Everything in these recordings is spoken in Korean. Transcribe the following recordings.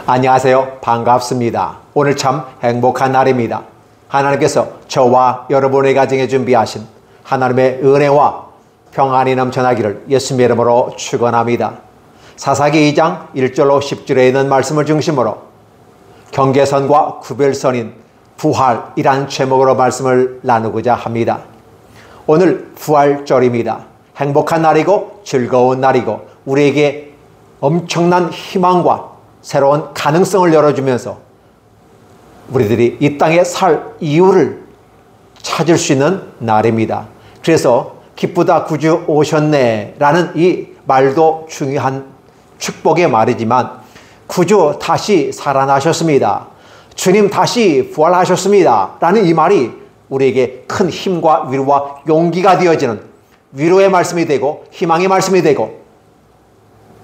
안녕하세요. 반갑습니다. 오늘 참 행복한 날입니다. 하나님께서 저와 여러분의 가정에 준비하신 하나님의 은혜와 평안이 넘쳐나기를 예수님의 이름으로 축원합니다. 사사기 2장 1절로 10절에 있는 말씀을 중심으로 경계선과 구별선인 부활이란 제목으로 말씀을 나누고자 합니다. 오늘 부활절입니다. 행복한 날이고 즐거운 날이고 우리에게 엄청난 희망과 새로운 가능성을 열어주면서 우리들이 이 땅에 살 이유를 찾을 수 있는 날입니다. 그래서 기쁘다 구주 오셨네 라는 이 말도 중요한 축복의 말이지만 구주 다시 살아나셨습니다. 주님 다시 부활하셨습니다 라는 이 말이 우리에게 큰 힘과 위로와 용기가 되어지는 위로의 말씀이 되고 희망의 말씀이 되고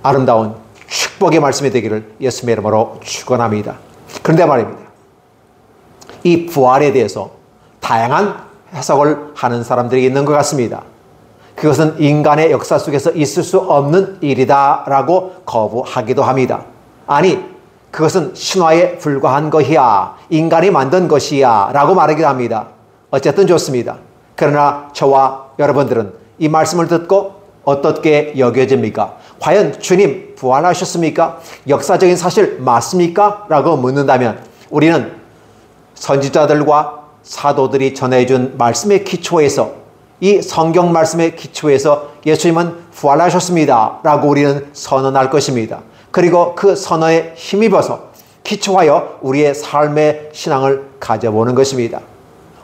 아름다운 축복의 말씀이 되기를 예수님의 이름으로 축원합니다. 그런데 말입니다. 이 부활에 대해서 다양한 해석을 하는 사람들이 있는 것 같습니다. 그것은 인간의 역사 속에서 있을 수 없는 일이다라고 거부하기도 합니다. 아니, 그것은 신화에 불과한 것이야, 인간이 만든 것이야 라고 말하기도 합니다. 어쨌든 좋습니다. 그러나 저와 여러분들은 이 말씀을 듣고 어떻게 여겨집니까? 과연 주님 부활하셨습니까? 역사적인 사실 맞습니까? 라고 묻는다면 우리는 선지자들과 사도들이 전해준 말씀의 기초에서 이 성경 말씀의 기초에서 예수님은 부활하셨습니다 라고 우리는 선언할 것입니다. 그리고 그 선언에 힘입어서 기초하여 우리의 삶의 신앙을 가져보는 것입니다.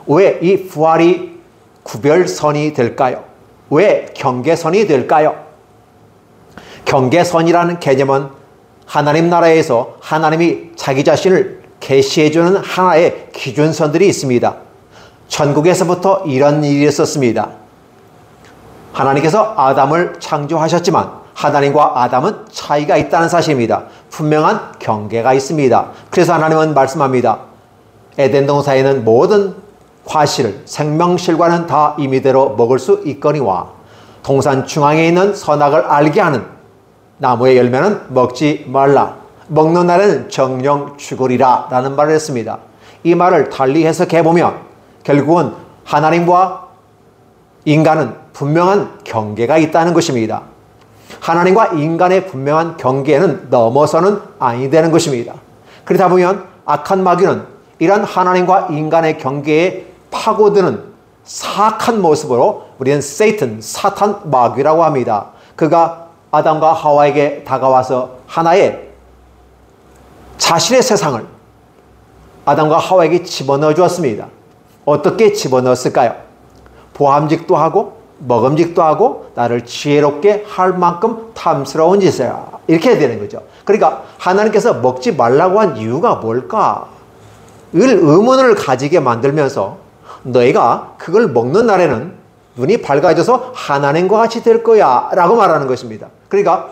왜 이 부활이 구별선이 될까요? 왜 경계선이 될까요? 경계선이라는 개념은 하나님 나라에서 하나님이 자기 자신을 계시해주는 하나의 기준선들이 있습니다. 천국에서부터 이런 일이 있었습니다. 하나님께서 아담을 창조하셨지만 하나님과 아담은 차이가 있다는 사실입니다. 분명한 경계가 있습니다. 그래서 하나님은 말씀합니다. 에덴 동산에는 모든 과실을 생명실과는 다 임의대로 먹을 수 있거니와 동산 중앙에 있는 선악을 알게 하는 나무의 열매는 먹지 말라. 먹는 날에는 정령 죽으리라 라는 말을 했습니다. 이 말을 달리 해석해보면 결국은 하나님과 인간은 분명한 경계가 있다는 것입니다. 하나님과 인간의 분명한 경계는 넘어서는 아니 되는 것입니다. 그러다 보면 악한 마귀는 이런 하나님과 인간의 경계에 파고드는 사악한 모습으로 우리는 사탄 마귀라고 합니다. 그가 아담과 하와에게 다가와서 하나의 자신의 세상을 아담과 하와에게 집어넣어 주었습니다. 어떻게 집어넣었을까요? 보암직도 하고 먹음직도 하고 나를 지혜롭게 할 만큼 탐스러운 짓이야. 이렇게 되는 거죠. 그러니까 하나님께서 먹지 말라고 한 이유가 뭘까? 을 의문을 가지게 만들면서 너희가 그걸 먹는 날에는 눈이 밝아져서 하나님과 같이 될 거야 라고 말하는 것입니다. 그러니까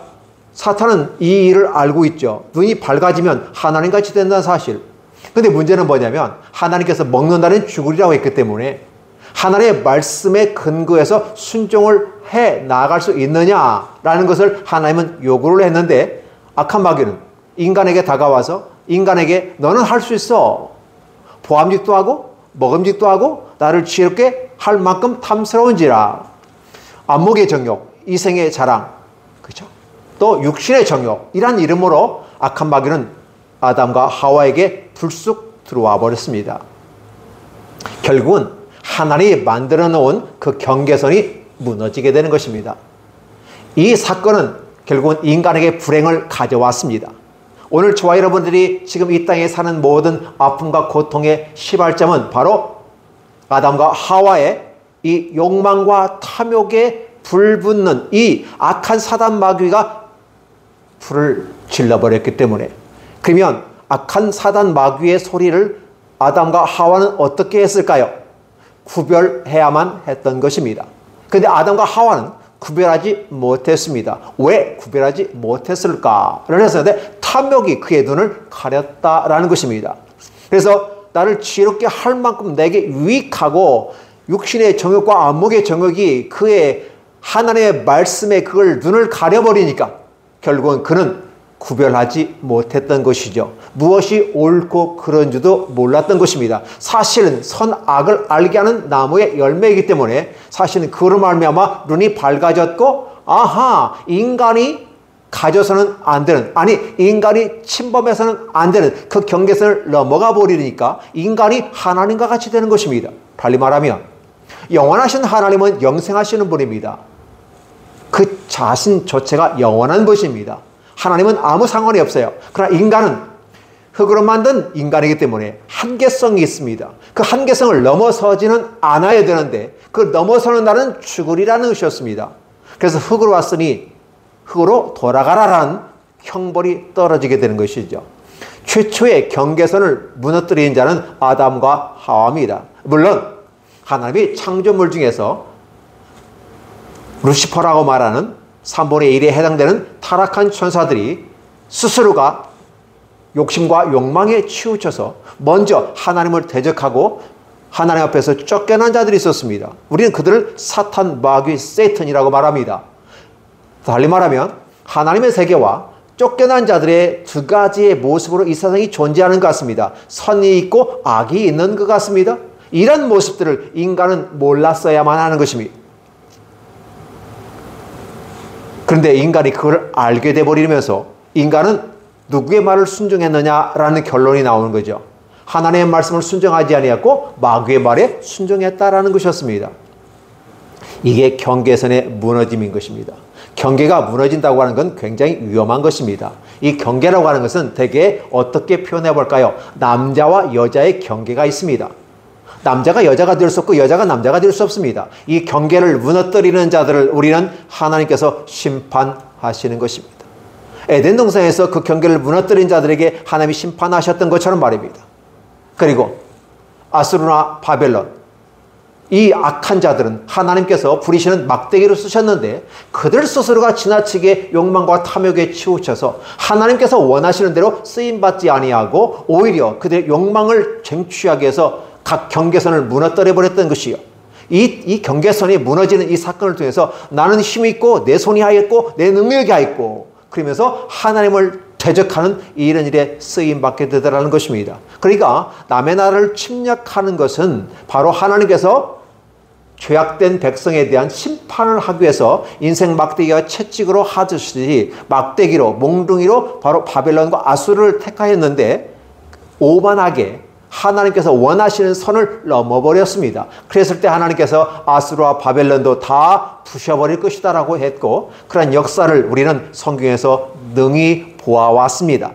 사탄은 이 일을 알고 있죠. 눈이 밝아지면 하나님 같이 된다는 사실. 근데 문제는 뭐냐면 하나님께서 먹는 날엔 죽으리라고 했기 때문에 하나님의 말씀에 근거해서 순종을 해 나아갈 수 있느냐라는 것을 하나님은 요구를 했는데 악한 마귀는 인간에게 다가와서 인간에게 너는 할 수 있어. 보암직도 하고 먹음직도 하고 나를 지혜롭게 할 만큼 탐스러운지라. 안목의 정욕, 이생의 자랑, 그죠? 또 육신의 정욕, 이란 이름으로 악한 마귀는 아담과 하와에게 불쑥 들어와 버렸습니다. 결국은 하나님이 만들어 놓은 그 경계선이 무너지게 되는 것입니다. 이 사건은 결국은 인간에게 불행을 가져왔습니다. 오늘 저와 여러분들이 지금 이 땅에 사는 모든 아픔과 고통의 시발점은 바로 아담과 하와의 이 욕망과 탐욕에 불붙는 이 악한 사단 마귀가 불을 질러버렸기 때문에. 그러면 악한 사단 마귀의 소리를 아담과 하와는 어떻게 했을까요? 구별해야만 했던 것입니다. 그런데 아담과 하와는 구별하지 못했습니다. 왜 구별하지 못했을까를 했었는데 탐욕이 그의 눈을 가렸다라는 것입니다. 그래서 나를 지혜롭게 할 만큼 내게 유익하고 육신의 정욕과 안목의 정욕이 그의 하나님의 말씀에 그걸 눈을 가려버리니까 결국은 그는 구별하지 못했던 것이죠. 무엇이 옳고 그런 줄도 몰랐던 것입니다. 사실은 선악을 알게 하는 나무의 열매이기 때문에 사실은 그로 말미암아 눈이 밝아졌고, 아하, 인간이 가져서는 안 되는, 아니 인간이 침범해서는 안 되는 그 경계선을 넘어가 버리니까 인간이 하나님과 같이 되는 것입니다. 달리 말하면 영원하신 하나님은 영생하시는 분입니다. 그 자신 자체가 영원한 것입니다. 하나님은 아무 상관이 없어요. 그러나 인간은 흙으로 만든 인간이기 때문에 한계성이 있습니다. 그 한계성을 넘어서지는 않아야 되는데 그 넘어서는 날은 죽으리라는 것이었습니다. 그래서 흙으로 왔으니 흙으로 돌아가라라는 형벌이 떨어지게 되는 것이죠. 최초의 경계선을 무너뜨린 자는 아담과 하와입니다. 물론 하나님이 창조물 중에서 루시퍼라고 말하는 3분의 1에 해당되는 타락한 천사들이 스스로가 욕심과 욕망에 치우쳐서 먼저 하나님을 대적하고 하나님 앞에서 쫓겨난 자들이 있었습니다. 우리는 그들을 사탄, 마귀, 세이탄이라고 말합니다. 달리 말하면 하나님의 세계와 쫓겨난 자들의 두 가지의 모습으로 이 세상이 존재하는 것 같습니다. 선이 있고 악이 있는 것 같습니다. 이런 모습들을 인간은 몰랐어야만 하는 것입니다. 그런데 인간이 그걸 알게 돼버리면서 인간은 누구의 말을 순종했느냐라는 결론이 나오는 거죠. 하나님의 말씀을 순종하지 아니했고 마귀의 말에 순종했다라는 것이었습니다. 이게 경계선의 무너짐인 것입니다. 경계가 무너진다고 하는 건 굉장히 위험한 것입니다. 이 경계라고 하는 것은 대개 어떻게 표현해 볼까요? 남자와 여자의 경계가 있습니다. 남자가 여자가 될 수 없고 여자가 남자가 될 수 없습니다. 이 경계를 무너뜨리는 자들을 우리는 하나님께서 심판하시는 것입니다. 에덴 동산에서 그 경계를 무너뜨린 자들에게 하나님이 심판하셨던 것처럼 말입니다. 그리고 아수르나 바벨론, 이 악한 자들은 하나님께서 부리시는 막대기로 쓰셨는데 그들 스스로가 지나치게 욕망과 탐욕에 치우쳐서 하나님께서 원하시는 대로 쓰임받지 아니하고 오히려 그들의 욕망을 쟁취하기 위해서 각 경계선을 무너뜨려 버렸던 것이요. 이 경계선이 무너지는 이 사건을 통해서 나는 힘이 있고 내 손이 하였고 내 능력이 하였고 그러면서 하나님을 대적하는 이런 일에 쓰임받게 되더라는 것입니다. 그러니까 남의 나라를 침략하는 것은 바로 하나님께서 죄악된 백성에 대한 심판을 하기 위해서 인생 막대기와 채찍으로 하듯이 막대기로 몽둥이로 바로 바벨론과 아수르를 택하였는데 오만하게 하나님께서 원하시는 선을 넘어버렸습니다. 그랬을 때 하나님께서 아수르와 바벨론도 다 부셔버릴 것이다 라고 했고 그런 역사를 우리는 성경에서 능히 보아왔습니다.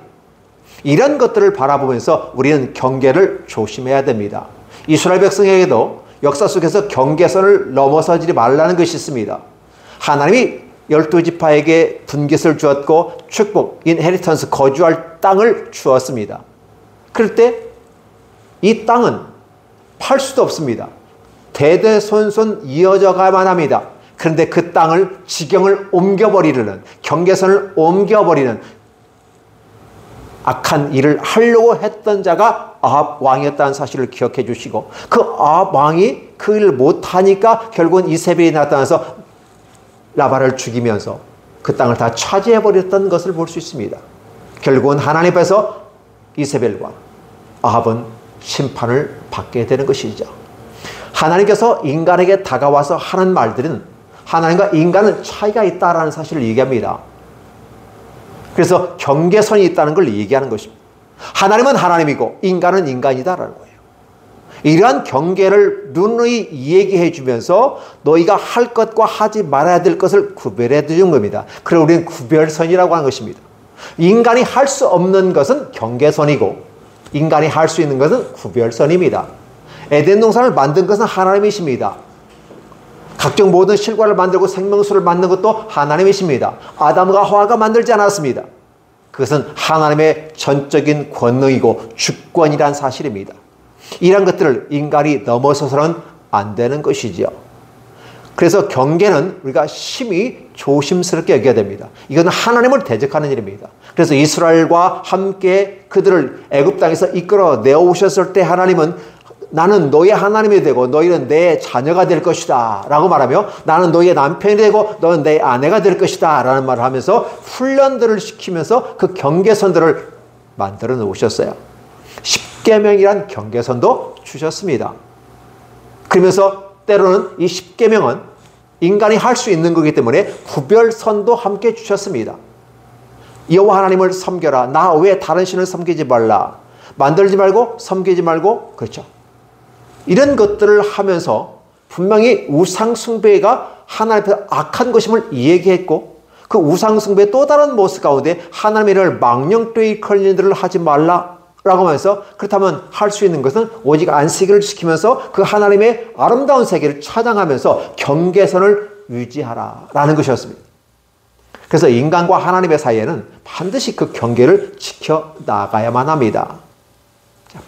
이런 것들을 바라보면서 우리는 경계를 조심해야 됩니다. 이스라엘 백성에게도 역사 속에서 경계선을 넘어서지 말라는 것이 있습니다. 하나님이 12지파에게 분깃을 주었고 축복, 인헤리턴스, 거주할 땅을 주었습니다. 그럴 때 이 땅은 팔 수도 없습니다. 대대손손 이어져 가야만 합니다. 그런데 그 땅을 지경을 옮겨버리려는, 경계선을 옮겨버리는 악한 일을 하려고 했던 자가 아합 왕이었다는 사실을 기억해 주시고 그 아합 왕이 그 일을 못하니까 결국은 이세벨이 나타나서 라바를 죽이면서 그 땅을 다 차지해버렸던 것을 볼 수 있습니다. 결국은 하나님 앞에서 이세벨과 아합은 심판을 받게 되는 것이죠. 하나님께서 인간에게 다가와서 하는 말들은 하나님과 인간은 차이가 있다라는 사실을 얘기합니다. 그래서 경계선이 있다는 걸 얘기하는 것입니다. 하나님은 하나님이고 인간은 인간이다라는 거예요. 이러한 경계를 누누이 얘기해 주면서 너희가 할 것과 하지 말아야 될 것을 구별해 주는 겁니다. 그래서 우리는 구별선이라고 하는 것입니다. 인간이 할 수 없는 것은 경계선이고 인간이 할 수 있는 것은 구별선입니다. 에덴 동산을 만든 것은 하나님이십니다. 각종 모든 실과를 만들고 생명수를 만든 것도 하나님이십니다. 아담과 하와가 만들지 않았습니다. 그것은 하나님의 전적인 권능이고 주권이란 사실입니다. 이런 것들을 인간이 넘어서서는 안 되는 것이죠. 그래서 경계는 우리가 심히 조심스럽게 여겨야 됩니다. 이건 하나님을 대적하는 일입니다. 그래서 이스라엘과 함께 그들을 애굽 땅에서 이끌어 내어오셨을 때 하나님은 나는 너의 하나님이 되고 너희는 내 자녀가 될 것이다 라고 말하며 나는 너희의 남편이 되고 너는 내 아내가 될 것이다 라는 말을 하면서 훈련들을 시키면서 그 경계선들을 만들어 놓으셨어요. 십계명이란 경계선도 주셨습니다. 그러면서 때로는 이 십계명은 인간이 할 수 있는 거기 때문에 구별선도 함께 주셨습니다. 여호와 하나님을 섬겨라. 나 외에 다른 신을 섬기지 말라. 만들지 말고 섬기지 말고, 그렇죠. 이런 것들을 하면서 분명히 우상숭배가 하나님 앞에서 악한 것임을 얘기했고, 그 우상숭배의 또 다른 모습 가운데 하나님의 이름을 망령되이 일컬는 일들을 하지 말라라고 하면서, 그렇다면 할 수 있는 것은 오직 안식일을 지키면서 그 하나님의 아름다운 세계를 찬양하면서 경계선을 유지하라라는 것이었습니다. 그래서 인간과 하나님의 사이에는 반드시 그 경계를 지켜나가야만 합니다.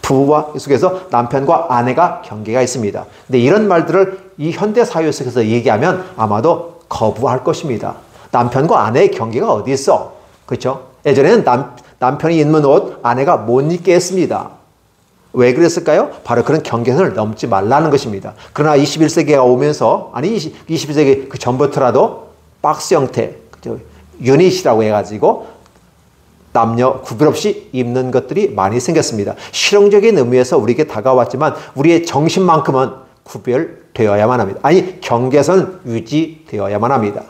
부부와 속에서 남편과 아내가 경계가 있습니다. 근데 이런 말들을 이 현대 사회 속에서 얘기하면 아마도 거부할 것입니다. 남편과 아내의 경계가 어디 있어? 그렇죠? 예전에는 남편이 입는 옷 아내가 못 입게 했습니다. 왜 그랬을까요? 바로 그런 경계선을 넘지 말라는 것입니다. 그러나 21세기가 오면서, 아니 21세기 그 전부터라도 박스 형태, 유닛이라고 해가지고 남녀 구별 없이 입는 것들이 많이 생겼습니다. 실용적인 의미에서 우리에게 다가왔지만 우리의 정신만큼은 구별되어야만 합니다. 아니, 경계선 유지되어야만 합니다.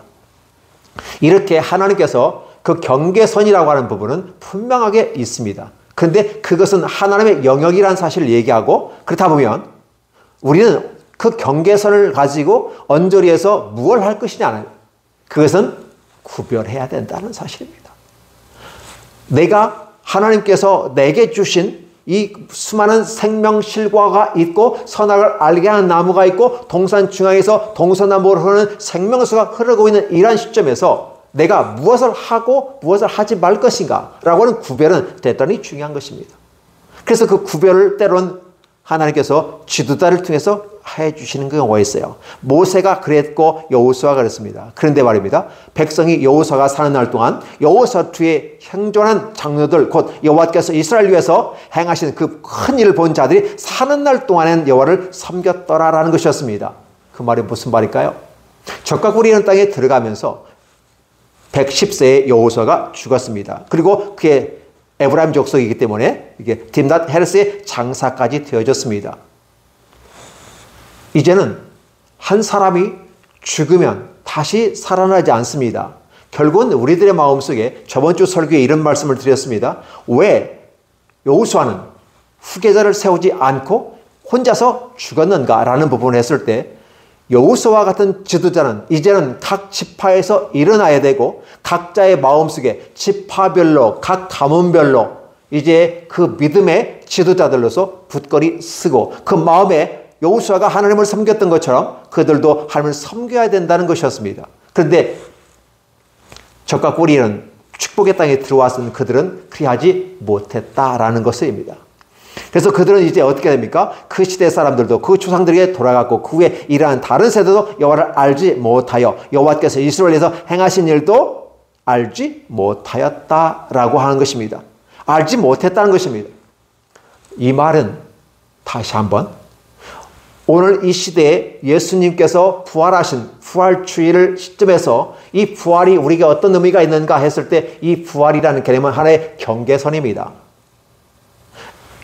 이렇게 하나님께서 그 경계선이라고 하는 부분은 분명하게 있습니다. 그런데 그것은 하나님의 영역이라는 사실을 얘기하고, 그렇다 보면 우리는 그 경계선을 가지고 언저리에서 무엇을 할 것이냐, 그것은 구별해야 된다는 사실입니다. 내가 하나님께서 내게 주신 이 수많은 생명실과가 있고 선악을 알게 하는 나무가 있고 동산 중앙에서 동서남북으로 흐르는 생명수가 흐르고 있는 이러한 시점에서 내가 무엇을 하고 무엇을 하지 말 것인가 라고 하는 구별은 대단히 중요한 것입니다. 그래서 그 구별을 때로는 하나님께서 지도자를 통해서 해주시는 경우가 있어요. 모세가 그랬고 여호수아가 그랬습니다. 그런데 말입니다. 백성이 여호수아가 사는 날 동안 여호수아 뒤에 행존한 장로들, 곧 여호와께서 이스라엘 위해서 행하신 그 큰 일을 본 자들이 사는 날 동안엔 여호와를 섬겼더라라는 것이었습니다. 그 말이 무슨 말일까요? 적과 꿀이 있는 땅에 들어가면서 110세의 여호수아가 죽었습니다. 그리고 그의 에브라임 족속이기 때문에 이게 딥낫 헤레스의 장사까지 되어졌습니다. 이제는 한 사람이 죽으면 다시 살아나지 않습니다. 결국은 우리들의 마음속에 저번 주 설교에 이런 말씀을 드렸습니다. 왜 여호수아는 후계자를 세우지 않고 혼자서 죽었는가라는 부분을 했을 때, 여호수아와 같은 지도자는 이제는 각 지파에서 일어나야 되고 각자의 마음속에 지파별로 각 가문별로 이제 그 믿음의 지도자들로서 붓거리 쓰고 그 마음에 여호수아가 하나님을 섬겼던 것처럼 그들도 하나님을 섬겨야 된다는 것이었습니다. 그런데 적과 꿀이는 축복의 땅에 들어왔은 그들은 그리하지 못했다라는 것입니다. 그래서 그들은 이제 어떻게 됩니까? 그 시대 사람들도 그 조상들에게 돌아갔고 그 후에 일어난 다른 세대도 여호와를 알지 못하여 여호와께서 이스라엘에서 행하신 일도 알지 못하였다라고 하는 것입니다. 알지 못했다는 것입니다. 이 말은 다시 한번 오늘 이 시대에 예수님께서 부활하신 부활주의를 시점에서 이 부활이 우리에게 어떤 의미가 있는가 했을 때 이 부활이라는 개념은 하나의 경계선입니다.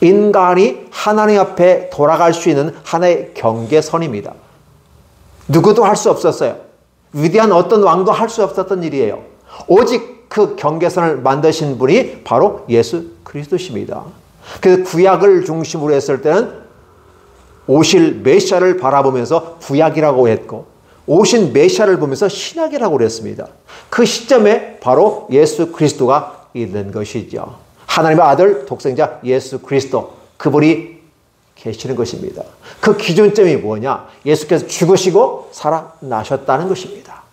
인간이 하나님 앞에 돌아갈 수 있는 하나의 경계선입니다. 누구도 할 수 없었어요. 위대한 어떤 왕도 할 수 없었던 일이에요. 오직 그 경계선을 만드신 분이 바로 예수 그리스도십니다. 그래서 구약을 중심으로 했을 때는 오실 메시아를 바라보면서 구약이라고 했고 오신 메시아를 보면서 신약이라고 그랬습니다. 그 시점에 바로 예수 그리스도가 있는 것이죠. 하나님의 아들 독생자 예수 그리스도, 그분이 계시는 것입니다. 그 기준점이 뭐냐? 예수께서 죽으시고 살아나셨다는 것입니다.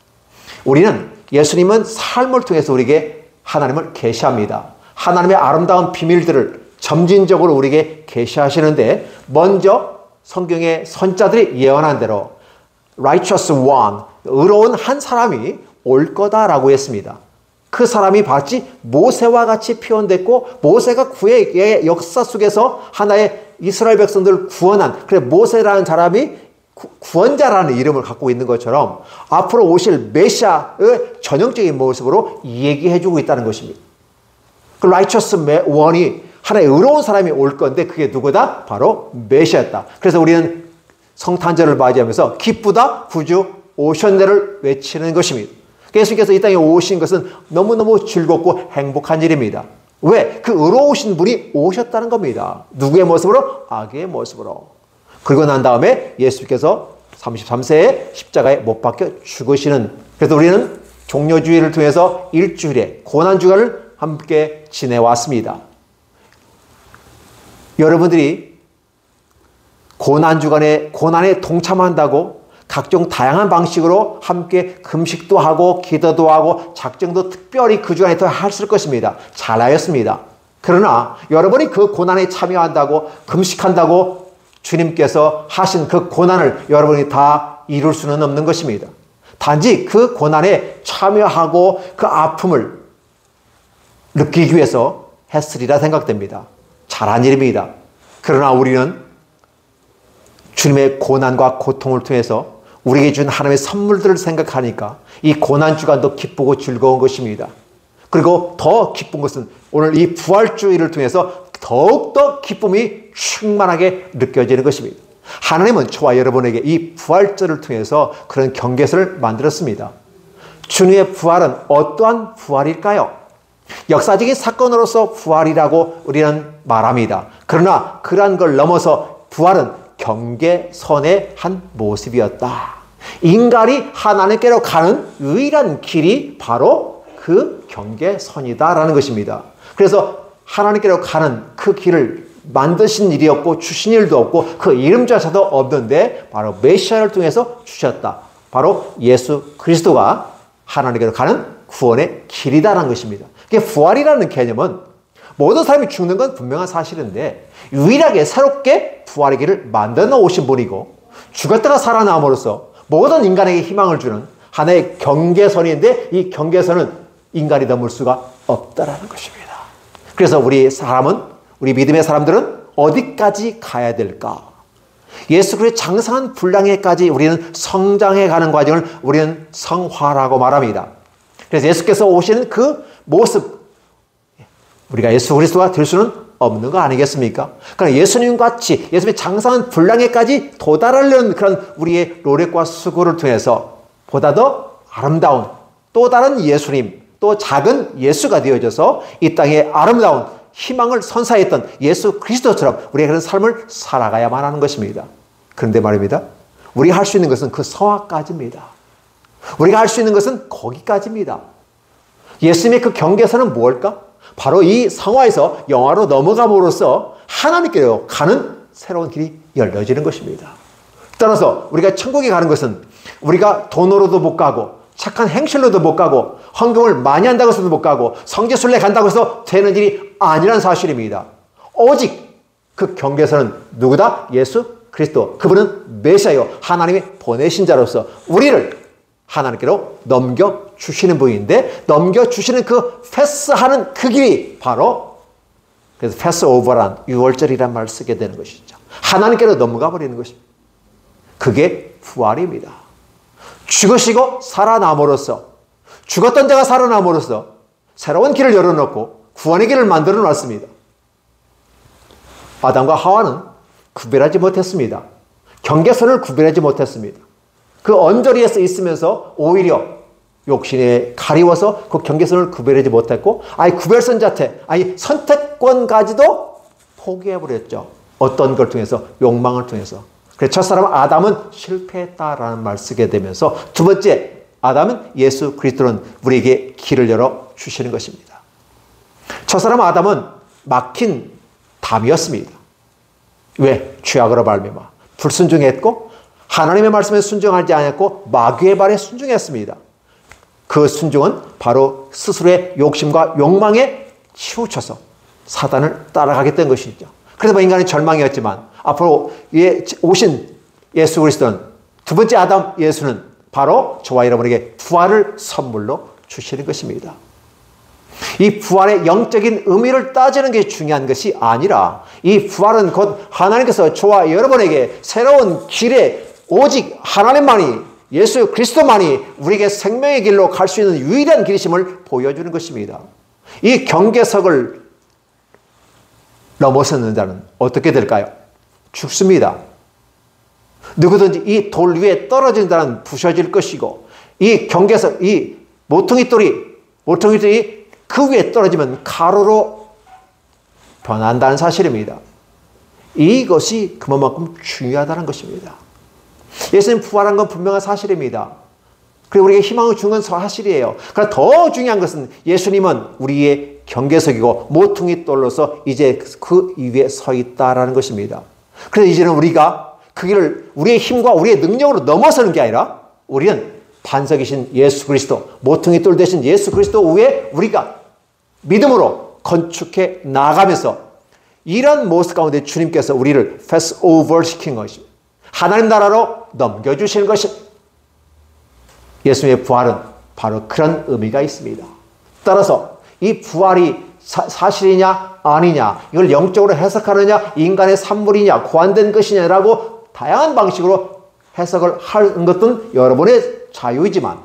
우리는 예수님은 삶을 통해서 우리에게 하나님을 계시합니다. 하나님의 아름다운 비밀들을 점진적으로 우리에게 계시하시는데, 먼저 성경의 선자들이 예언한 대로 righteous one, 의로운 한 사람이 올 거다라고 했습니다. 그 사람이 마치 모세와 같이 표현됐고 모세가 구약의 역사 속에서 하나의 이스라엘 백성들을 구원한, 그래 모세라는 사람이 구원자라는 이름을 갖고 있는 것처럼 앞으로 오실 메시아의 전형적인 모습으로 얘기해주고 있다는 것입니다. 그 righteous one이 하나의 의로운 사람이 올 건데 그게 누구다? 바로 메시아였다. 그래서 우리는 성탄절을 맞이하면서 기쁘다 구주 오셨네를 외치는 것입니다. 예수님께서 이 땅에 오신 것은 너무너무 즐겁고 행복한 일입니다. 왜? 그 의로우신 분이 오셨다는 겁니다. 누구의 모습으로? 아기의 모습으로. 그리고 난 다음에 예수님께서 33세에 십자가에 못 박혀 죽으시는, 그래서 우리는 종려주의를 통해서 일주일의 고난주간을 함께 지내왔습니다. 여러분들이 고난에 동참한다고 각종 다양한 방식으로 함께 금식도 하고 기도도 하고 작정도 특별히 그 주간에 더 했을 것입니다. 잘하였습니다. 그러나 여러분이 그 고난에 참여한다고 금식한다고 주님께서 하신 그 고난을 여러분이 다 이룰 수는 없는 것입니다. 단지 그 고난에 참여하고 그 아픔을 느끼기 위해서 했으리라 생각됩니다. 잘한 일입니다. 그러나 우리는 주님의 고난과 고통을 통해서 우리에게 준 하나님의 선물들을 생각하니까 이 고난주간도 기쁘고 즐거운 것입니다. 그리고 더 기쁜 것은 오늘 이 부활주의를 통해서 더욱더 기쁨이 충만하게 느껴지는 것입니다. 하나님은 저와 여러분에게 이 부활절을 통해서 그런 경계선을 만들었습니다. 주님의 부활은 어떠한 부활일까요? 역사적인 사건으로서 부활이라고 우리는 말합니다. 그러나 그러한 걸 넘어서 부활은 경계선의 한 모습이었다. 인간이 하나님께로 가는 유일한 길이 바로 그 경계선이다라는 것입니다. 그래서 하나님께로 가는 그 길을 만드신 일이 없고 주신 일도 없고 그 이름조차도 없는데 바로 메시아를 통해서 주셨다. 바로 예수 그리스도가 하나님께로 가는 구원의 길이다라는 것입니다. 그게 부활이라는 개념은 모든 사람이 죽는 건 분명한 사실인데 유일하게 새롭게 부활의 길을 만들어 놓으신 분이고 죽었다가 살아남음으로써 모든 인간에게 희망을 주는 하나의 경계선인데 이 경계선은 인간이 넘을 수가 없다라는 것입니다. 그래서 우리 믿음의 사람들은 어디까지 가야 될까? 예수 그리스도의 장성한 분량에까지 우리는 성장해 가는 과정을 우리는 성화라고 말합니다. 그래서 예수께서 오시는 그 모습, 우리가 예수 그리스도가 될 수는 없는 거 아니겠습니까? 그러나 예수님 같이 예수님의 장성한 분량에까지 도달하려는 그런 우리의 노력과 수고를 통해서 보다 더 아름다운 또 다른 예수님, 또 작은 예수가 되어져서 이 땅에 아름다운 희망을 선사했던 예수 그리스도처럼 우리가 그런 삶을 살아가야만 하는 것입니다. 그런데 말입니다. 우리가 할 수 있는 것은 그 성화까지입니다. 우리가 할 수 있는 것은 거기까지입니다. 예수님의 그 경계선은 무엇일까? 바로 이 성화에서 영화로 넘어감으로써 하나님께로 가는 새로운 길이 열려지는 것입니다. 따라서 우리가 천국에 가는 것은 우리가 돈으로도 못 가고 착한 행실로도 못 가고 헌금을 많이 한다고 해서도 못 가고 성지순례 간다고 해서 되는 일이 아니란 사실입니다. 오직 그 경계선은 누구다? 예수 그리스도. 그분은 메시아요. 하나님이 보내신 자로서 우리를 하나님께로 넘겨주시는 분인데 넘겨주시는 그 패스하는 그 길이 바로 그래서 패스오버란 6월절이란 말을 쓰게 되는 것이죠. 하나님께로 넘어가 버리는 것입니다. 그게 부활입니다. 죽으시고 살아남으로써 죽었던 자가 살아남으로써 새로운 길을 열어놓고 구원의 길을 만들어 놨습니다. 아담과 하와는 구별하지 못했습니다. 경계선을 구별하지 못했습니다. 그 언저리에서 있으면서 오히려 욕심에 가리워서 그 경계선을 구별하지 못했고 아예 구별선 자체, 아예 선택권까지도 포기해버렸죠. 어떤 걸 통해서? 욕망을 통해서. 그래서 첫사람 아담은 실패했다라는 말을 쓰게 되면서 두 번째 아담은 예수 그리스도는 우리에게 길을 열어 주시는 것입니다. 첫사람 아담은 막힌 담이었습니다. 왜? 죄악으로 말미암아 불순종했고 하나님의 말씀에 순종하지 않았고 마귀의 말에 순종했습니다. 그 순종은 바로 스스로의 욕심과 욕망에 치우쳐서 사단을 따라가게 된 것이죠. 그래서 인간의 절망이었지만 앞으로 오신 예수 그리스도는 두 번째 아담 예수는 바로 저와 여러분에게 부활을 선물로 주시는 것입니다. 이 부활의 영적인 의미를 따지는 게 중요한 것이 아니라 이 부활은 곧 하나님께서 저와 여러분에게 새로운 길에 오직 하나님만이, 예수 그리스도만이 우리에게 생명의 길로 갈 수 있는 유일한 길이심을 보여주는 것입니다. 이 경계석을 넘어서는 자는 어떻게 될까요? 죽습니다. 누구든지 이 돌 위에 떨어지는 자는 부셔질 것이고, 이 경계석, 이 모퉁이들이 그 위에 떨어지면 가루로 변한다는 사실입니다. 이것이 그만큼 중요하다는 것입니다. 예수님 부활한 건 분명한 사실입니다. 그리고 우리에게 희망을 주는 건 사실이에요. 그러나 더 중요한 것은 예수님은 우리의 경계석이고 모퉁이 돌로서 이제 그 위에 서 있다라는 것입니다. 그래서 이제는 우리가 그 길을 우리의 힘과 우리의 능력으로 넘어서는 게 아니라 우리는 반석이신 예수 그리스도, 모퉁이 돌 되신 예수 그리스도 위에 우리가 믿음으로 건축해 나가면서 이런 모습 가운데 주님께서 우리를 패스 오버 시킨 것입니다. 하나님 나라로 넘겨주시는 것입니다. 예수님의 부활은 바로 그런 의미가 있습니다. 따라서 이 부활이 사실이냐 아니냐, 이걸 영적으로 해석하느냐, 인간의 산물이냐, 고안된 것이냐라고 다양한 방식으로 해석을 하는 것은 여러분의 자유이지만,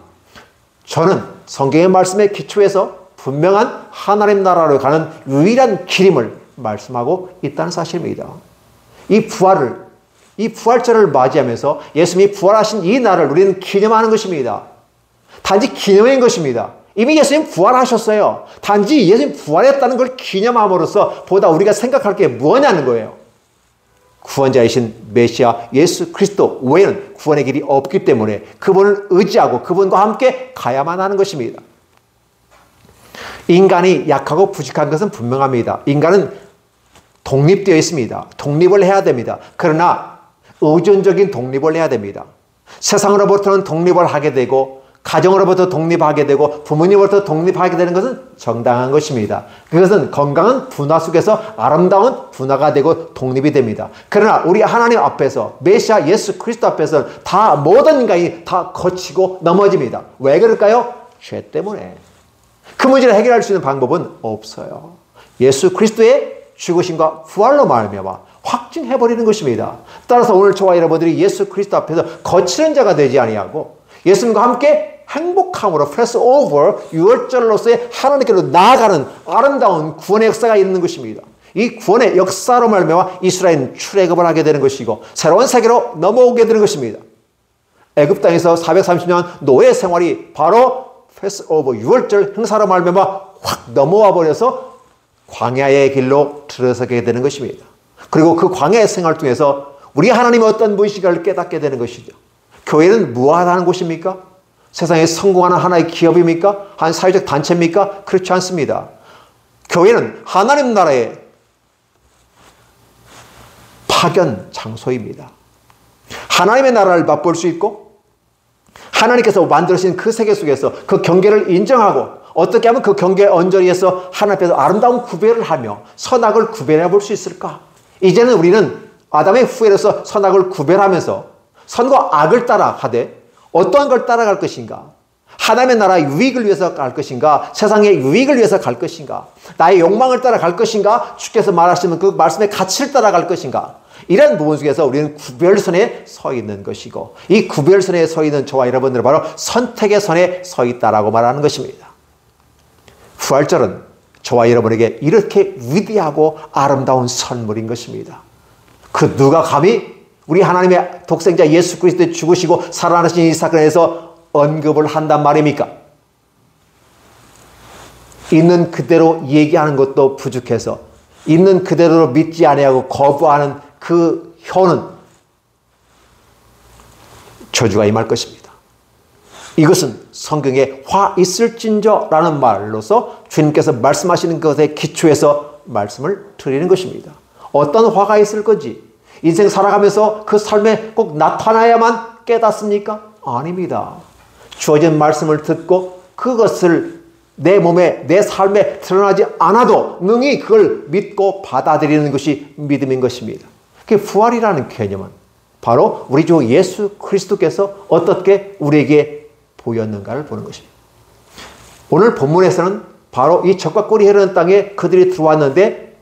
저는 성경의 말씀에 기초해서 분명한 하나님 나라로 가는 유일한 길임을 말씀하고 있다는 사실입니다. 이 부활절을 맞이하면서 예수님이 부활하신 이 날을 우리는 기념하는 것입니다. 단지 기념인 것입니다. 이미 예수님 부활하셨어요. 단지 예수님 부활했다는 걸 기념함으로써 보다 우리가 생각할 게 뭐냐는 거예요. 구원자이신 메시아 예수 그리스도 외에는 구원의 길이 없기 때문에 그분을 의지하고 그분과 함께 가야만 하는 것입니다. 인간이 약하고 부족한 것은 분명합니다. 인간은 독립되어 있습니다. 독립을 해야 됩니다. 그러나 의존적인 독립을 해야 됩니다. 세상으로부터는 독립을 하게 되고, 가정으로부터 독립하게 되고, 부모님으로부터 독립하게 되는 것은 정당한 것입니다. 그것은 건강한 분화 속에서 아름다운 분화가 되고 독립이 됩니다. 그러나 우리 하나님 앞에서, 메시아 예수 그리스도 앞에서는 다 모든 인간이 다 거치고 넘어집니다. 왜 그럴까요? 죄 때문에. 그 문제를 해결할 수 있는 방법은 없어요. 예수 그리스도의 죽으심과 부활로 말미암아 확증해버리는 것입니다. 따라서 오늘 저와 여러분들이 예수 그리스도 앞에서 거치는 자가 되지 아니하고 예수님과 함께 행복함으로 패스 오버 유월절로서의 하나님께로 나아가는 아름다운 구원의 역사가 있는 것입니다. 이 구원의 역사로 말미암아 이스라엘은 출애굽을 하게 되는 것이고 새로운 세계로 넘어오게 되는 것입니다. 애굽 땅에서 430년 노예 생활이 바로 패스 오버 유월절 행사로 말미암아 확 넘어와 버려서 광야의 길로 들어서게 되는 것입니다. 그리고 그 광야의 생활 통해서 우리 하나님의 어떤 분이신가를 깨닫게 되는 것이죠. 교회는 무엇하는 곳입니까? 세상에 성공하는 하나의 기업입니까? 한 사회적 단체입니까? 그렇지 않습니다. 교회는 하나님 나라의 파견 장소입니다. 하나님의 나라를 맛볼 수 있고 하나님께서 만들어주신 그 세계 속에서 그 경계를 인정하고 어떻게 하면 그 경계 언저리에서 하나님 앞에서 아름다운 구별을 하며 선악을 구별해 볼 수 있을까? 이제는 우리는 아담의 후예로서 선악을 구별하면서 선과 악을 따라가되 어떠한 걸 따라갈 것인가? 하나님의 나라 유익을 위해서 갈 것인가? 세상의 유익을 위해서 갈 것인가? 나의 욕망을 따라갈 것인가? 주께서 말하시는 그 말씀의 가치를 따라갈 것인가? 이런 부분 속에서 우리는 구별선에 서 있는 것이고 이 구별선에 서 있는 저와 여러분들은 바로 선택의 선에 서 있다라고 말하는 것입니다. 부활절은 저와 여러분에게 이렇게 위대하고 아름다운 선물인 것입니다. 그 누가 감히 우리 하나님의 독생자 예수 그리스도의 죽으시고 살아나신 이 사건에서 언급을 한단 말입니까? 있는 그대로 얘기하는 것도 부족해서 있는 그대로 믿지 아니하고 거부하는 그 혀는 저주가 임할 것입니다. 이것은 성경에 화 있을진저라는 말로서 주님께서 말씀하시는 것에 기초해서 말씀을 드리는 것입니다. 어떤 화가 있을 건지 인생 살아가면서 그 삶에 꼭 나타나야만 깨닫습니까? 아닙니다. 주어진 말씀을 듣고 그것을 내 몸에 내 삶에 드러나지 않아도 능히 그걸 믿고 받아들이는 것이 믿음인 것입니다. 그 부활이라는 개념은 바로 우리 주 예수 그리스도께서 어떻게 우리에게 보였는가를 보는 것입니다. 오늘 본문에서는 바로 이 적과 꿀이 흐르는 땅에 그들이 들어왔는데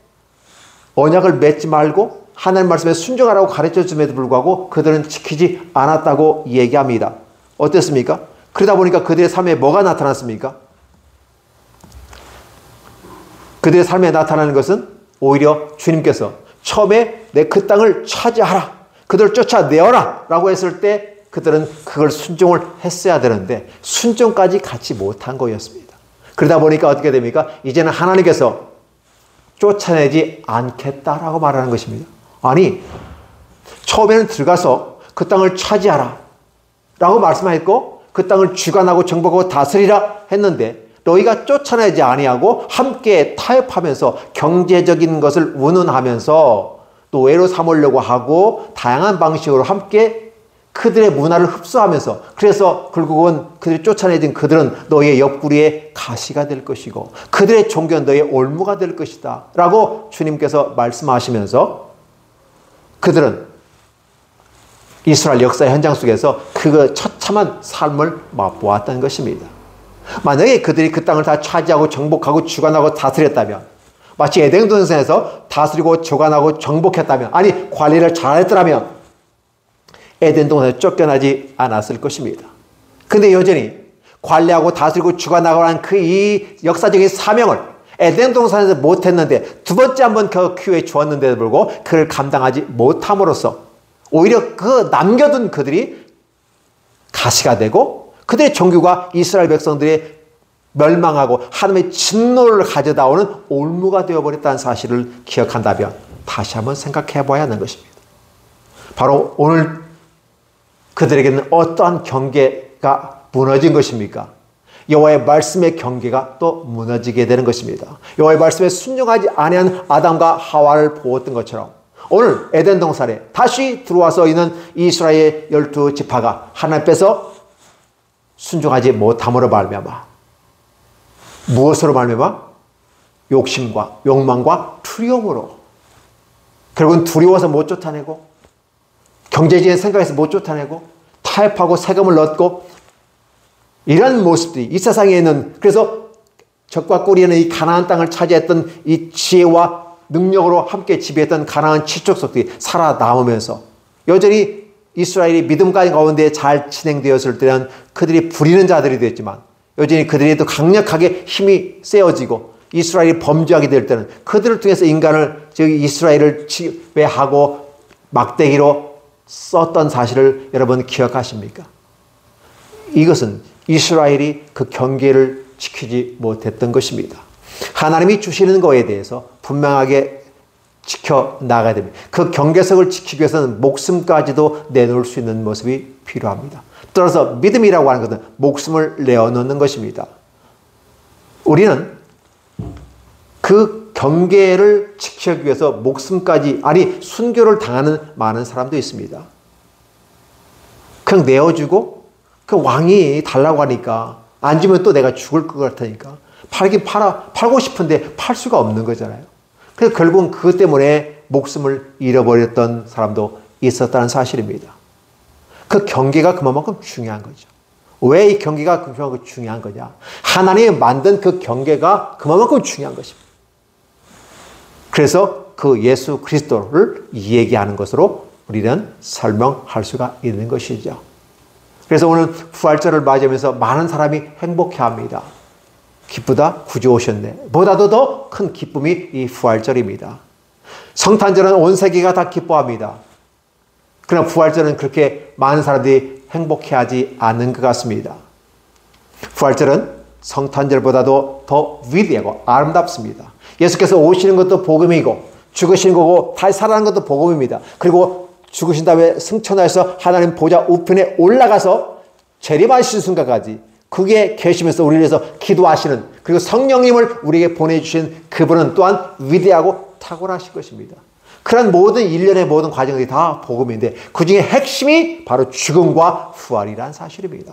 언약을 맺지 말고 하나님 말씀에 순종하라고 가르쳐줌에도 불구하고 그들은 지키지 않았다고 얘기합니다. 어땠습니까? 그러다 보니까 그들의 삶에 뭐가 나타났습니까? 그들의 삶에 나타나는 것은 오히려 주님께서 처음에 내 그 땅을 차지하라, 그들을 쫓아내어라 라고 했을 때 그들은 그걸 순종을 했어야 되는데 순종까지 갖지 못한 거였습니다. 그러다 보니까 어떻게 됩니까? 이제는 하나님께서 쫓아내지 않겠다라고 말하는 것입니다. 아니, 처음에는 들어가서 그 땅을 차지하라 라고 말씀하였고 그 땅을 주관하고 정복하고 다스리라 했는데 너희가 쫓아내지 아니하고 함께 타협하면서 경제적인 것을 운운하면서 노예로 삼으려고 하고 다양한 방식으로 함께 그들의 문화를 흡수하면서 그래서 결국은 그들이 쫓아내진 그들은 너희의 옆구리에 가시가 될 것이고 그들의 종교는 너희의 올무가 될 것이다 라고 주님께서 말씀하시면서 그들은 이스라엘 역사의 현장 속에서 그 처참한 삶을 맛보았던 것입니다. 만약에 그들이 그 땅을 다 차지하고 정복하고 주관하고 다스렸다면 마치 에덴 동산에서 다스리고 주관하고 정복했다면 아니 관리를 잘했더라면 에덴 동산에 쫓겨나지 않았을 것입니다. 근데 여전히 관리하고 다스리고 주관하고 하는 그 이 역사적인 사명을 에덴 동산에서 못했는데 두 번째 한번 그 기회에 주었는데도 불구하고 그를 감당하지 못함으로써 오히려 그 남겨둔 그들이 가시가 되고 그들의 종교가 이스라엘 백성들의 멸망하고 하나님의 진노를 가져다 오는 올무가 되어버렸다는 사실을 기억한다면 다시 한번 생각해 봐야 하는 것입니다. 바로 오늘 그들에게는 어떠한 경계가 무너진 것입니까? 여호와의 말씀의 경계가 또 무너지게 되는 것입니다. 여호와의 말씀에 순종하지 아니한 아담과 하와를 보았던 것처럼 오늘 에덴 동산에 다시 들어와서 있는 이스라엘 12지파가 하나님께서 순종하지 못함으로 말미암아 무엇으로 말미암아? 욕심과 욕망과 두려움으로 결국은 두려워서 못 쫓아내고 경제적인 생각에서 못 쫓아내고 타협하고 세금을 넣고 이런 모습들이 이 세상에 있는 그래서 적과 꿀이는 이 가나안 땅을 차지했던 이 지혜와 능력으로 함께 지배했던 가나안 지족속들이 살아남으면서 여전히 이스라엘이 믿음 가운데 잘 진행되었을 때는 그들이 부리는 자들이 됐지만 여전히 그들이 또 강력하게 힘이 세워지고 이스라엘이 범죄하게 될 때는 그들을 통해서 인간을 즉 이스라엘을 지배하고 막대기로 썼던 사실을 여러분 기억하십니까? 이것은 이스라엘이 그 경계를 지키지 못했던 것입니다. 하나님이 주시는 것에 대해서 분명하게 지켜나가야 됩니다. 그 경계석을 지키기 위해서는 목숨까지도 내놓을 수 있는 모습이 필요합니다. 따라서 믿음이라고 하는 것은 목숨을 내어놓는 것입니다. 우리는 그 경계를 지키기 위해서 목숨까지 아니 순교를 당하는 많은 사람도 있습니다. 그냥 내어주고 그 왕이 달라고 하니까 안 주면 또 내가 죽을 것 같으니까 팔고 싶은데 팔 수가 없는 거잖아요. 그래서 결국은 그것 때문에 목숨을 잃어버렸던 사람도 있었다는 사실입니다. 그 경계가 그만큼 중요한 거죠. 왜 이 경계가 그만큼 중요한 거냐? 하나님이 만든 그 경계가 그만큼 중요한 것입니다. 그래서 그 예수 그리스도를 얘기하는 것으로 우리는 설명할 수가 있는 것이죠. 그래서 오늘 부활절을 맞이하면서 많은 사람이 행복해합니다. 기쁘다 구주 오셨네. 보다도 더 큰 기쁨이 이 부활절입니다. 성탄절은 온 세계가 다 기뻐합니다. 그러나 부활절은 그렇게 많은 사람들이 행복해하지 않는 것 같습니다. 부활절은 성탄절보다도 더 위대하고 아름답습니다. 예수께서 오시는 것도 복음이고 죽으신 거고 다시 살아나는 것도 복음입니다. 그리고 죽으신 다음에 승천하여서 하나님 보좌 우편에 올라가서 재림하시는 순간까지 그게 계시면서 우리를 위해서 기도하시는 그리고 성령님을 우리에게 보내주신 그분은 또한 위대하고 탁월하실 것입니다. 그런 모든 일련의 모든 과정들이 다 복음인데 그 중에 핵심이 바로 죽음과 부활이라는 사실입니다.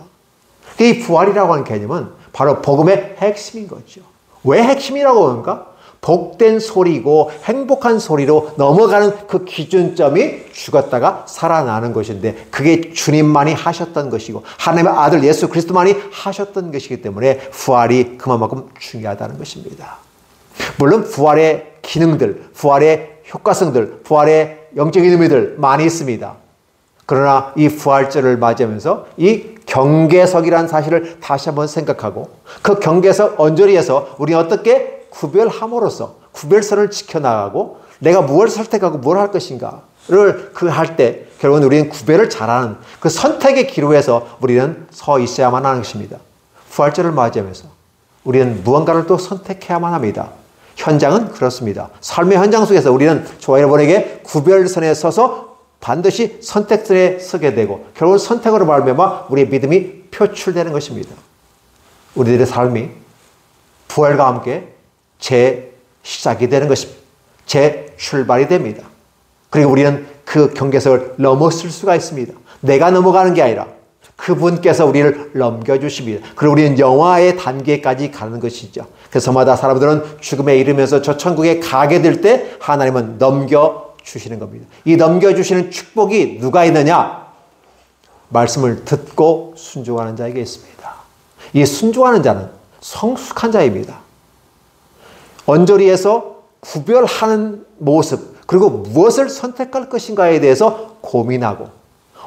이 부활이라고 하는 개념은 바로 복음의 핵심인 거죠. 왜 핵심이라고 합니까? 복된 소리고 행복한 소리로 넘어가는 그 기준점이 죽었다가 살아나는 것인데, 그게 주님만이 하셨던 것이고 하나님의 아들 예수 그리스도만이 하셨던 것이기 때문에 부활이 그만큼 중요하다는 것입니다. 물론 부활의 기능들, 부활의 효과성들, 부활의 영적인 의미들 많이 있습니다. 그러나 이 부활절을 맞이하면서 이 경계석이라는 사실을 다시 한번 생각하고, 그 경계석 언저리에서 우리는 어떻게 구별함으로써 구별선을 지켜나가고 내가 무엇을 선택하고 뭘 할 것인가를 할 때 결국은 우리는 구별을 잘하는 그 선택의 기로에서 우리는 서 있어야만 하는 것입니다. 부활절을 맞이하면서 우리는 무언가를 또 선택해야만 합니다. 현장은 그렇습니다. 삶의 현장 속에서 우리는 저와 여러분에게 구별선에 서서 반드시 선택선에 서게 되고, 결국 선택으로 말미암아 우리의 믿음이 표출되는 것입니다. 우리들의 삶이 부활과 함께 재시작이 되는 것입니다. 재출발이 됩니다. 그리고 우리는 그 경계석을 넘어설 수가 있습니다. 내가 넘어가는 게 아니라 그분께서 우리를 넘겨주십니다. 그리고 우리는 영화의 단계까지 가는 것이죠. 그래서 저마다 사람들은 죽음에 이르면서 저 천국에 가게 될 때 하나님은 넘겨주시는 겁니다. 이 넘겨주시는 축복이 누가 있느냐? 말씀을 듣고 순종하는 자에게 있습니다. 이 순종하는 자는 성숙한 자입니다. 언저리에서 구별하는 모습, 그리고 무엇을 선택할 것인가에 대해서 고민하고,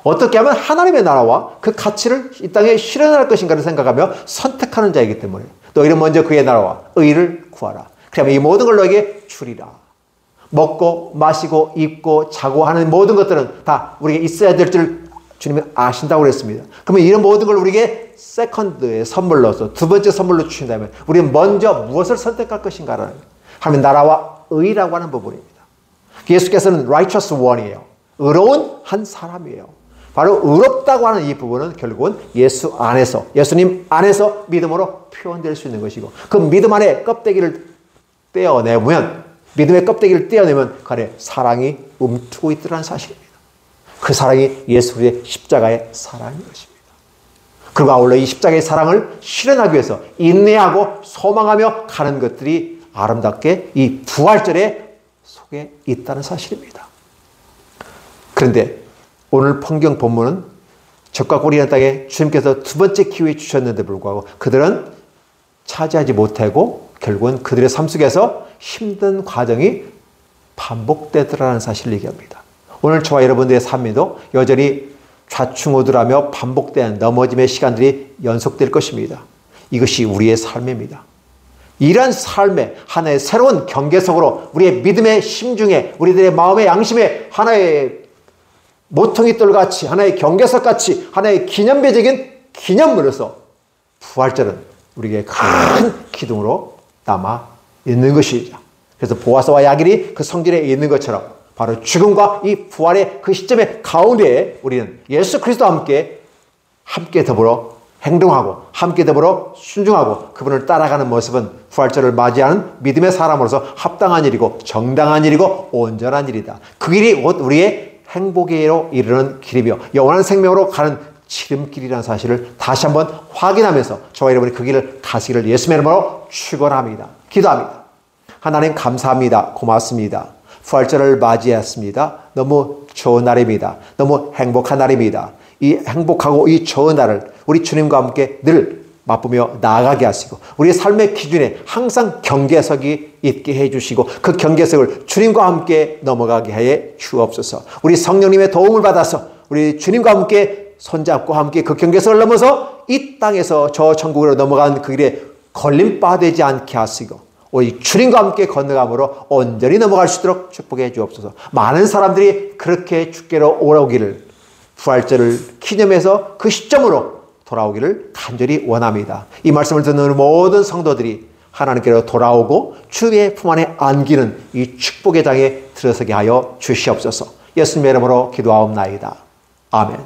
어떻게 하면 하나님의 나라와 그 가치를 이 땅에 실현할 것인가를 생각하며 선택하는 자이기 때문에, 너희는 먼저 그의 나라와 의를 구하라. 그러면 이 모든 걸 너에게 주리라. 먹고 마시고 입고 자고 하는 모든 것들은 다 우리에게 있어야 될 줄 주님이 아신다고 그랬습니다. 그러면 이런 모든 걸 우리에게 세컨드의 선물로서, 두 번째 선물로 주신다면 우리는 먼저 무엇을 선택할 것인가를 하면 나라와 의라고 하는 부분입니다. 예수께서는 righteous one이에요. 의로운 한 사람이에요. 바로 의롭다고 하는 이 부분은 결국은 예수 안에서, 예수님 안에서 믿음으로 표현될 수 있는 것이고, 그 믿음 안에 껍데기를 떼어내면, 믿음의 껍데기를 떼어내면 그 안에 사랑이 움트고 있더라는 사실입니다. 그 사랑이 예수 그리스도의 십자가의 사랑인 것입니다. 그리고 아울러 이 십자가의 사랑을 실현하기 위해서 인내하고 소망하며 가는 것들이 아름답게 이 부활절의 속에 있다는 사실입니다. 그런데 오늘 성경 본문은 적과 꼴이라는 땅에 주님께서 두 번째 기회 주셨는데 불구하고 그들은 차지하지 못하고 결국은 그들의 삶 속에서 힘든 과정이 반복되더라는 사실을 얘기합니다. 오늘 저와 여러분들의 삶에도 여전히 좌충우돌하며 반복된 넘어짐의 시간들이 연속될 것입니다. 이것이 우리의 삶입니다. 이런 삶의 하나의 새로운 경계석으로 우리의 믿음의 심중에, 우리들의 마음의 양심에 하나의 모퉁이돌같이, 하나의 경계석같이, 하나의 기념비적인 기념물로서 부활절은 우리에게 큰 기둥으로 남아 있는 것이죠. 그래서 보아스와 야길이 그 성전에 있는 것처럼 바로 죽음과 이 부활의 그 시점의 가운데에 우리는 예수 그리스도와 함께 더불어 행동하고 함께 더불어 순종하고 그분을 따라가는 모습은 부활절을 맞이하는 믿음의 사람으로서 합당한 일이고 정당한 일이고 온전한 일이다. 그 길이 곧 우리의 행복에로 이르는 길이며 영원한 생명으로 가는 지름길이라는 사실을 다시 한번 확인하면서 저와 여러분이 그 길을 가시기를 예수의 이름으로 축원합니다. 기도합니다. 하나님 감사합니다. 고맙습니다. 부활절을 맞이했습니다. 너무 좋은 날입니다. 너무 행복한 날입니다. 이 행복하고 이 좋은 날을 우리 주님과 함께 늘 맛보며 나아가게 하시고 우리의 삶의 기준에 항상 경계석이 있게 해주시고 그 경계석을 주님과 함께 넘어가게 해 주옵소서. 우리 성령님의 도움을 받아서 우리 주님과 함께 손잡고 함께 그 경계석을 넘어서 이 땅에서 저 천국으로 넘어간 그 길에 걸림바 되지 않게 하시고 우리 주님과 함께 건너감으로 온전히 넘어갈 수 있도록 축복해 주옵소서. 많은 사람들이 그렇게 주께로 오라오기를 부활절을 기념해서 그 시점으로 돌아오기를 간절히 원합니다. 이 말씀을 듣는 모든 성도들이 하나님께로 돌아오고 주의 품 안에 안기는 이 축복의 장에 들어서게 하여 주시옵소서. 예수님의 이름으로 기도하옵나이다. 아멘.